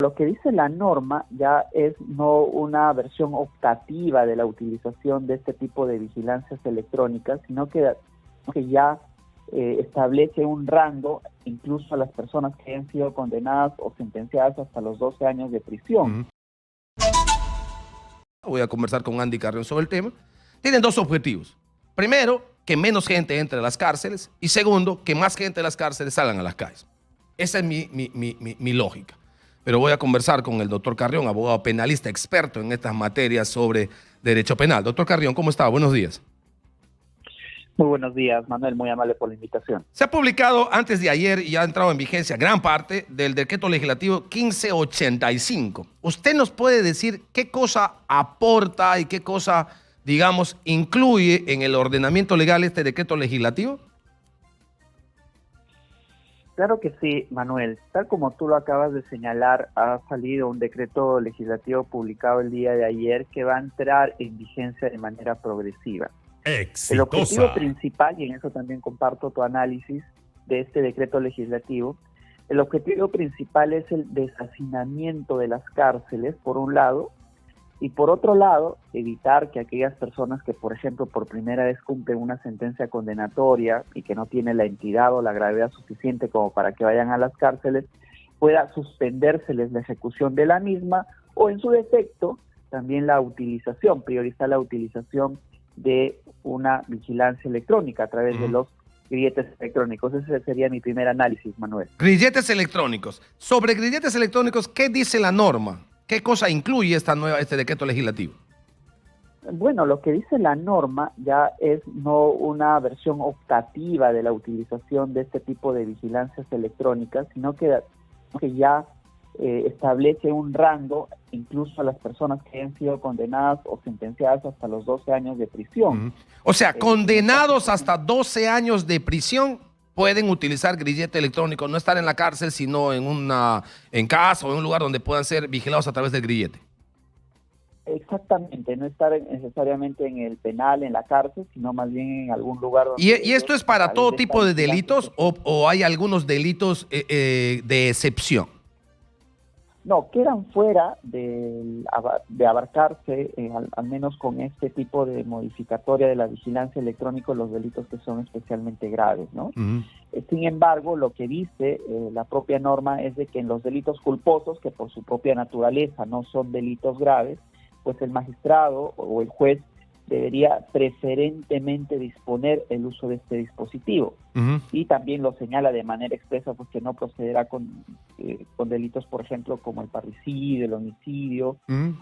Lo que dice la norma ya es no una versión optativa de la utilización de este tipo de vigilancias electrónicas, sino que ya establece un rango incluso a las personas que han sido condenadas o sentenciadas hasta los 12 años de prisión. Voy a conversar con Andy Carrión sobre el tema. Tienen dos objetivos. Primero, que menos gente entre a las cárceles, y segundo, que más gente de las cárceles salgan a las calles. Esa es mi lógica. Pero voy a conversar con el doctor Carrión, abogado penalista, experto en estas materias sobre derecho penal. Doctor Carrión, ¿cómo está? Buenos días. Muy buenos días, Manuel, muy amable por la invitación. Se ha publicado antes de ayer y ha entrado en vigencia gran parte del decreto legislativo 1585. ¿Usted nos puede decir qué cosa aporta y qué cosa, digamos, incluye en el ordenamiento legal este decreto legislativo? Claro que sí, Manuel. Tal como tú lo acabas de señalar, ha salido un decreto legislativo publicado el día de ayer que va a entrar en vigencia de manera progresiva. Exitosa. El objetivo principal, y en eso también comparto tu análisis de este decreto legislativo, el objetivo principal es el deshacinamiento de las cárceles, por un lado, y por otro lado, evitar que aquellas personas que, por ejemplo, por primera vez cumplen una sentencia condenatoria y que no tienen la entidad o la gravedad suficiente como para que vayan a las cárceles, pueda suspendérseles la ejecución de la misma o, en su defecto, también la utilización, priorizar la utilización de una vigilancia electrónica a través de los grilletes electrónicos. Ese sería mi primer análisis, Manuel. Grilletes electrónicos. Sobre grilletes electrónicos, ¿qué dice la norma? ¿Qué cosa incluye este decreto legislativo? Bueno, lo que dice la norma ya es no una versión optativa de la utilización de este tipo de vigilancias electrónicas, sino que ya establece un rango incluso a las personas que han sido condenadas o sentenciadas hasta los 12 años de prisión. O sea, condenados hasta 12 años de prisión pueden utilizar grillete electrónico, no estar en la cárcel, sino en casa o en un lugar donde puedan ser vigilados a través del grillete. Exactamente, no estar necesariamente en el penal, en la cárcel, sino más bien en algún lugar donde... ¿Y esto es para todo tipo de delitos o hay algunos delitos de excepción? No, quedan fuera de abarcarse, al menos con este tipo de modificatoria de la vigilancia electrónica, los delitos que son especialmente graves, ¿no? Sin embargo, lo que dice la propia norma es de que en los delitos culposos, que por su propia naturaleza no son delitos graves, pues el magistrado o el juez debería preferentemente disponer el uso de este dispositivo. Y también lo señala de manera expresa, pues que no procederá con delitos, por ejemplo, como el parricidio, el homicidio,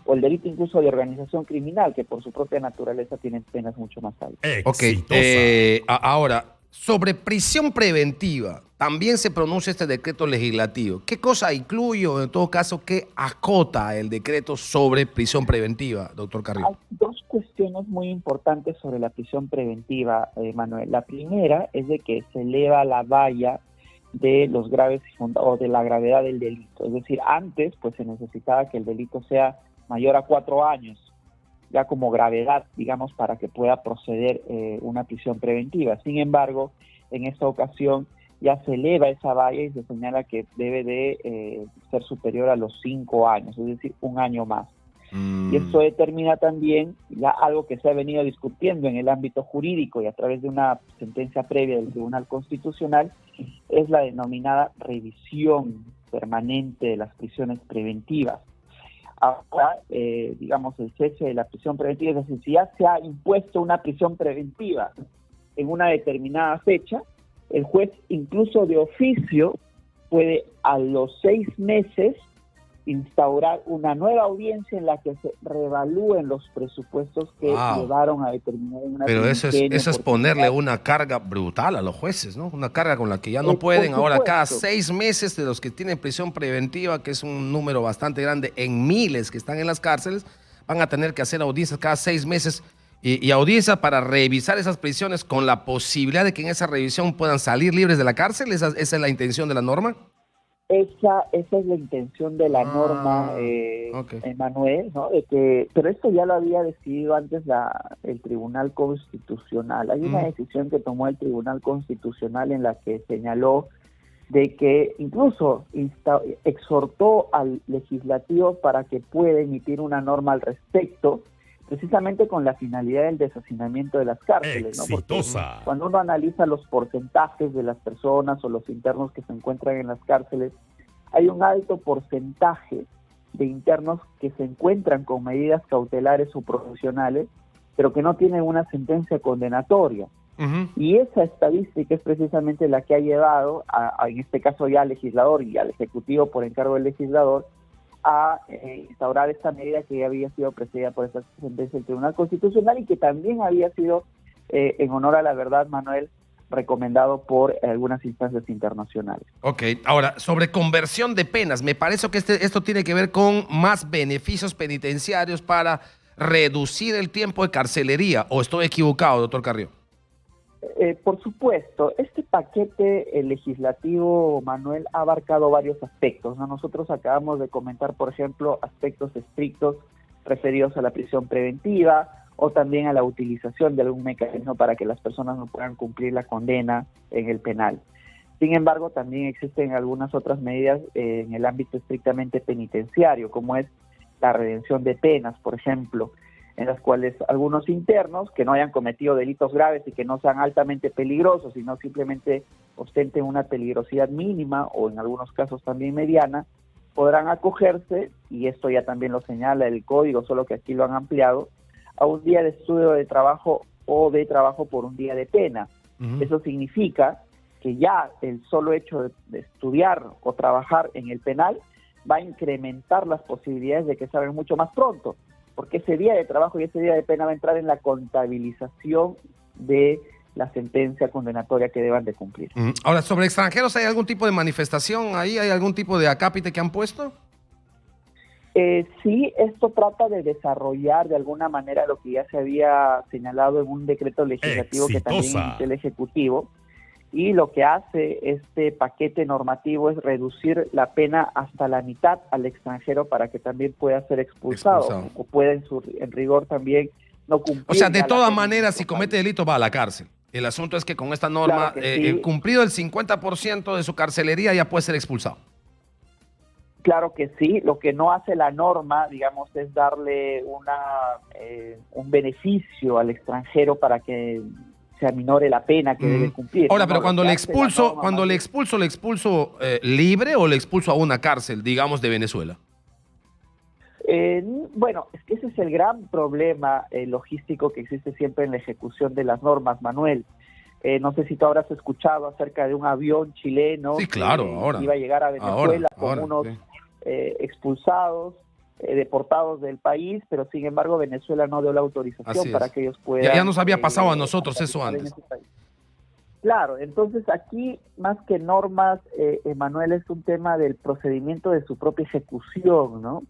o el delito incluso de organización criminal, que por su propia naturaleza tienen penas mucho más altas. Ahora, sobre prisión preventiva, también se pronuncia este decreto legislativo. ¿Qué cosa incluye o, en todo caso, qué acota el decreto sobre prisión preventiva, doctor Carrión? Hay dos cuestiones muy importantes sobre la prisión preventiva, Manuel. La primera es de que se eleva la valla de los graves o de la gravedad del delito. Es decir, antes pues se necesitaba que el delito sea mayor a 4 años, ya como gravedad, digamos, para que pueda proceder una prisión preventiva. Sin embargo, en esta ocasión ya se eleva esa valla y se señala que debe de ser superior a los 5 años, es decir, 1 año más. Y esto determina también ya algo que se ha venido discutiendo en el ámbito jurídico y a través de una sentencia previa del Tribunal Constitucional, es la denominada revisión permanente de las prisiones preventivas. Ahora, digamos, el cese de la prisión preventiva, es decir, si ya se ha impuesto una prisión preventiva en una determinada fecha, el juez incluso de oficio puede a los 6 meses instaurar una nueva audiencia en la que se reevalúen los presupuestos que llevaron a determinar una Pero eso es ponerle una carga brutal a los jueces, ¿no? Una carga con la que ya no pueden ahora cada 6 meses de los que tienen prisión preventiva, que es un número bastante grande, en miles que están en las cárceles, van a tener que hacer audiencias cada 6 meses y audiencias para revisar esas prisiones con la posibilidad de que en esa revisión puedan salir libres de la cárcel. ¿Esa es la intención de la norma? Esa es la intención de la norma, Manuel, ¿no? Pero esto ya lo había decidido antes el Tribunal Constitucional. Hay una decisión que tomó el Tribunal Constitucional en la que señaló de que incluso exhortó al legislativo para que pueda emitir una norma al respecto, precisamente con la finalidad del deshacinamiento de las cárceles, ¿no? Porque cuando uno analiza los porcentajes de las personas o los internos que se encuentran en las cárceles, hay un alto porcentaje de internos que se encuentran con medidas cautelares o provisionales, pero que no tienen una sentencia condenatoria. Y esa estadística es precisamente la que ha llevado, en este caso ya al legislador y al ejecutivo por encargo del legislador, a instaurar esta medida que ya había sido precedida por esta sentencia del Tribunal Constitucional y que también había sido, en honor a la verdad, Manuel, recomendado por algunas instancias internacionales. Ok, ahora, sobre conversión de penas, me parece que esto tiene que ver con más beneficios penitenciarios para reducir el tiempo de carcelería, ¿o estoy equivocado, doctor Carrión? Por supuesto, este paquete legislativo, Manuel, ha abarcado varios aspectos, ¿no? Nosotros acabamos de comentar, por ejemplo, aspectos estrictos referidos a la prisión preventiva o también a la utilización de algún mecanismo para que las personas no puedan cumplir la condena en el penal. Sin embargo, también existen algunas otras medidas en el ámbito estrictamente penitenciario, como es la redención de penas, por ejemplo, en las cuales algunos internos que no hayan cometido delitos graves y que no sean altamente peligrosos, sino simplemente ostenten una peligrosidad mínima o en algunos casos también mediana, podrán acogerse, y esto ya también lo señala el código, solo que aquí lo han ampliado, a un día de estudio de trabajo o de trabajo por un día de pena. Eso significa que ya el solo hecho de estudiar o trabajar en el penal va a incrementar las posibilidades de que salgan mucho más pronto, porque ese día de trabajo y ese día de pena va a entrar en la contabilización de la sentencia condenatoria que deban de cumplir. Ahora, sobre extranjeros, ¿hay algún tipo de manifestación ahí? ¿Hay algún tipo de acápite que han puesto? Sí, esto trata de desarrollar de alguna manera lo que ya se había señalado en un decreto legislativo que también emite el Ejecutivo, y lo que hace este paquete normativo es reducir la pena hasta la mitad al extranjero para que también pueda ser expulsado. O pueda en rigor también no cumplir. O sea, de todas maneras, si comete delito va a la cárcel. El asunto es que con esta norma, claro sí, cumplido el 50% de su carcelería, ya puede ser expulsado. Claro que sí, lo que no hace la norma, digamos, es darle un beneficio al extranjero para que se aminore la pena que debe cumplir. Ahora, pero cuando le expulso, ¿le expulso libre o le expulso a una cárcel, digamos, de Venezuela? Bueno, es que ese es el gran problema logístico que existe siempre en la ejecución de las normas, Manuel. No sé si tú habrás escuchado acerca de un avión chileno sí, claro, que iba a llegar a Venezuela con unos expulsados, deportados del país, pero sin embargo Venezuela no dio la autorización para que ellos puedan... Ya nos había pasado a nosotros eso antes. Claro, entonces aquí más que normas, Emanuel, es un tema del procedimiento de su propia ejecución, ¿no?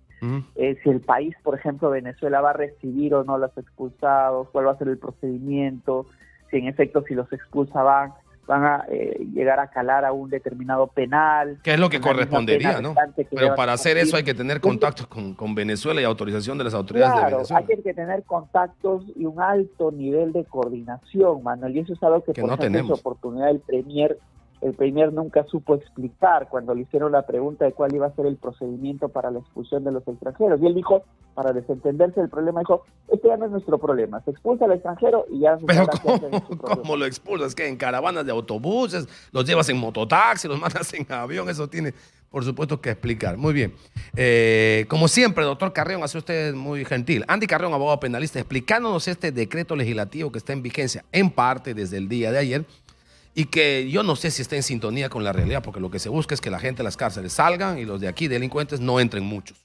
Si el país, por ejemplo, Venezuela, va a recibir o no a los expulsados, cuál va a ser el procedimiento, si en efecto si los expulsa van a llegar a calar a un determinado penal. ¿Qué es lo que correspondería, no? Pero para hacer eso hay que tener contactos con Venezuela y autorización de las autoridades de Venezuela. Hay que tener contactos y un alto nivel de coordinación, Manuel, y eso es algo que por ejemplo, en su oportunidad el Premier nunca supo explicar cuando le hicieron la pregunta de cuál iba a ser el procedimiento para la expulsión de los extranjeros. Y él dijo, para desentenderse del problema, dijo, este ya no es nuestro problema, se expulsa al extranjero y ya... Pero ¿cómo lo expulsas? ¿Qué? ¿En caravanas de autobuses? ¿Los llevas en mototaxi? ¿Los mandas en avión? Eso tiene, por supuesto, que explicar. Muy bien. Como siempre, doctor Carrión, hace usted muy gentil. Andy Carrión, abogado penalista, explicándonos este decreto legislativo que está en vigencia, en parte desde el día de ayer, y que yo no sé si está en sintonía con la realidad, porque lo que se busca es que la gente de las cárceles salgan y los de aquí, delincuentes, no entren muchos.